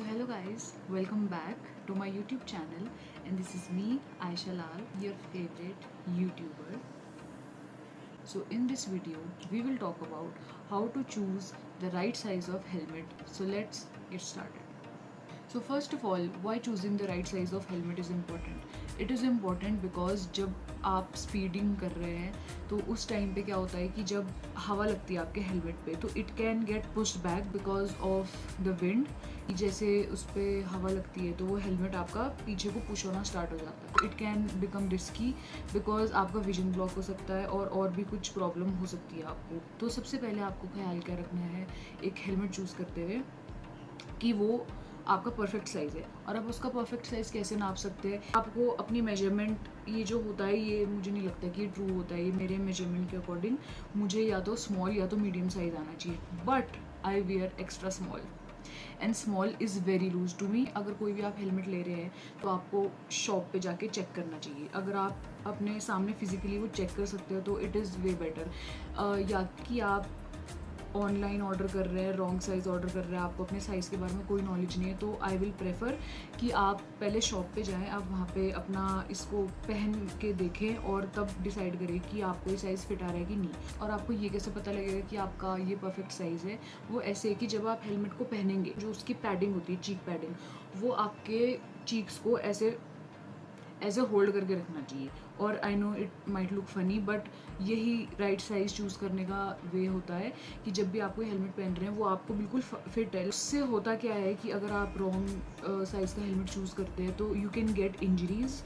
So hello guys, welcome back to my YouTube channel, and this is me Aisha Lal, your favorite YouTuber. So in this video we will talk about how to choose the right size of helmet. So let's get started. So first of all, why choosing the right size of helmet is important? It is important because जब आप speeding कर रहे हैं तो उस time पे क्या होता है कि जब हवा लगती है आपके हेलमेट पे तो it can get pushed back because of the wind. जैसे उस पर हवा लगती है तो वो हेलमेट आपका पीछे को पुश होना स्टार्ट हो जाता है. It can become risky because आपका विजन ब्लॉक हो सकता है और भी कुछ प्रॉब्लम हो सकती है आपको. तो सबसे पहले आपको ख्याल क्या रखना है एक हेलमेट चूज़ करते हुए कि वो आपका परफेक्ट साइज़ है. और आप उसका परफेक्ट साइज़ कैसे नाप सकते हैं? आपको अपनी मेजरमेंट, ये जो होता है ये मुझे नहीं लगता कि ये ट्रू होता है. ये मेरे मेजरमेंट के अकॉर्डिंग मुझे या तो स्मॉल या तो मीडियम साइज़ आना चाहिए. But I wear extra small and small is very loose to me. अगर कोई भी आप हेलमेट ले रहे हैं तो आपको शॉप पे जाके चेक करना चाहिए. अगर आप अपने सामने फिजिकली वो चेक कर सकते हो तो इट इज़ वे बेटर. या कि आप ऑनलाइन ऑर्डर कर रहे हैं, रॉन्ग साइज़ ऑर्डर कर रहे हैं, आपको अपने साइज़ के बारे में कोई नॉलेज नहीं है, तो आई विल प्रेफर कि आप पहले शॉप पे जाएं, आप वहाँ पे अपना इसको पहन के देखें और तब डिसाइड करें कि आपको ये साइज़ फिट आ रहा है कि नहीं. और आपको ये कैसे पता लगेगा कि आपका ये परफेक्ट साइज़ है? वो ऐसे है कि जब आप हेलमेट को पहनेंगे, जो उसकी पैडिंग होती है, चीक पैडिंग, वो आपके चीक्स को ऐसे होल्ड करके रखना चाहिए. और I know it might look funny but यही राइट साइज़ चूज़ करने का वे होता है कि जब भी आप कोई हेलमेट पहन रहे हैं वो आपको बिल्कुल फिट है. उससे होता क्या है कि अगर आप रॉन्ग साइज़ का हेलमेट चूज़ करते हैं तो यू कैन गेट इंजरीज़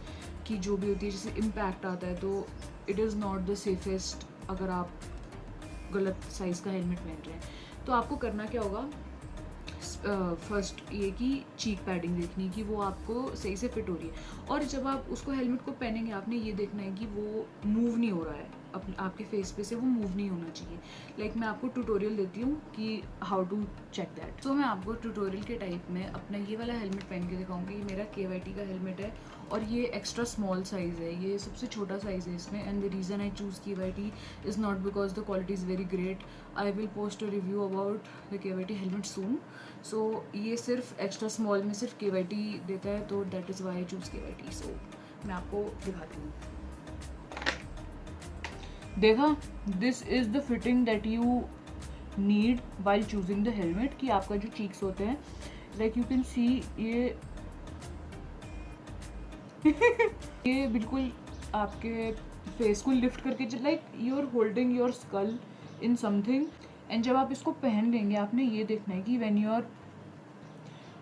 की जो भी होती है. जैसे इम्पैक्ट आता है तो it is not the safest अगर आप गलत साइज़ का हेलमेट पहन रहे हैं. तो आपको करना क्या होगा, फर्स्ट ये कि चीक पैडिंग देखनी कि वो आपको सही से फिट हो रही है. और जब आप उसको हेलमेट को पहनेंगे आपने ये देखना है कि वो मूव नहीं हो रहा है, आपके फेस पे से वो मूव नहीं होना चाहिए. लाइक मैं आपको ट्यूटोरियल देती हूँ कि हाउ टू चेक दैट. तो मैं आपको ट्यूटोरियल के टाइप में अपना ये वाला हेलमेट पहन के दिखाऊंगी. ये मेरा KYT का हेलमेट है और ये एक्स्ट्रा स्मॉल साइज़ है, ये सबसे छोटा साइज़ है इसमें. And the reason I choose KYT is not because the quality is very great. I will post a review about the KYT helmet soon. So ये सिर्फ एक्स्ट्रा स्मॉल में सिर्फ KYT देता है, तो that is why I choose KYT. सो मैं आपको दिखाती हूँ. देखा, this is the fitting that you need while choosing the helmet. कि आपका जो चीक्स होते हैं, लाइक यू कैन सी, ये बिल्कुल आपके फेस को लिफ्ट करके, like you are holding your skull in something. And जब आप इसको पहन लेंगे आपने ये देखना है कि when you are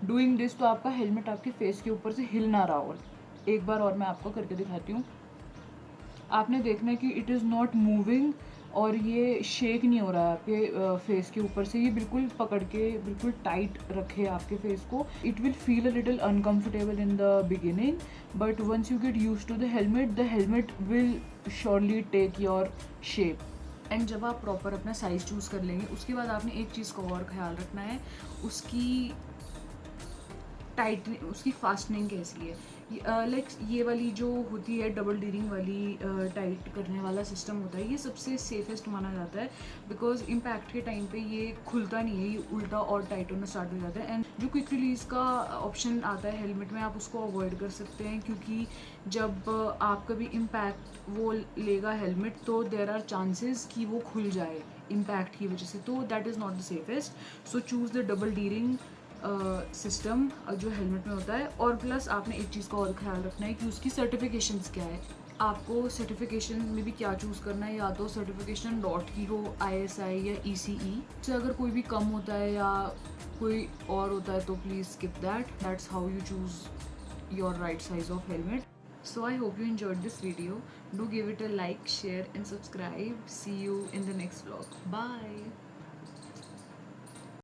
doing this तो आपका हेलमेट आपके फेस के ऊपर से हिल ना रहा हो. एक बार और मैं आपको करके दिखाती हूँ. आपने देखना है कि इट इज़ नॉट मूविंग और ये शेक नहीं हो रहा है आपके फेस के ऊपर से. ये बिल्कुल पकड़ के बिल्कुल टाइट रखे आपके फेस को. It will feel a little uncomfortable in the beginning but once you get used to the helmet will surely take your shape. And जब आप प्रॉपर अपना साइज़ चूज़ कर लेंगे उसके बाद आपने एक चीज़ का और ख्याल रखना है, उसकी टाइट, उसकी फास्टनिंग कैसी है. लाइक ये वाली जो होती है डबल डीरिंग वाली टाइट करने वाला सिस्टम होता है, ये सबसे सेफेस्ट माना जाता है बिकॉज इम्पैक्ट के टाइम पे ये खुलता नहीं है, ये उल्टा और टाइट होना स्टार्ट हो जाता है. एंड जो क्विक रिलीज़ का ऑप्शन आता है हेलमेट में आप उसको अवॉइड कर सकते हैं क्योंकि जब आपका भी इम्पैक्ट वो लेगा हेलमेट तो देर आर चांसेस कि वो खुल जाए इम्पैक्ट की वजह से. तो that is not the safest. So choose the double D-ring system जो हेलमेट में होता है. और प्लस आपने एक चीज़ का और ख्याल रखना है कि उसकी सर्टिफिकेशंस क्या है. आपको सर्टिफिकेशन में भी क्या चूज़ करना है, या तो सर्टिफिकेशन डॉट की हो, ISI या ECE से. अगर कोई भी कम होता है या कोई और होता है तो please skip that. That's how you choose your right size of helmet. So I hope you enjoyed this video. Do give it a like, share and subscribe. See you in the next vlog. Bye.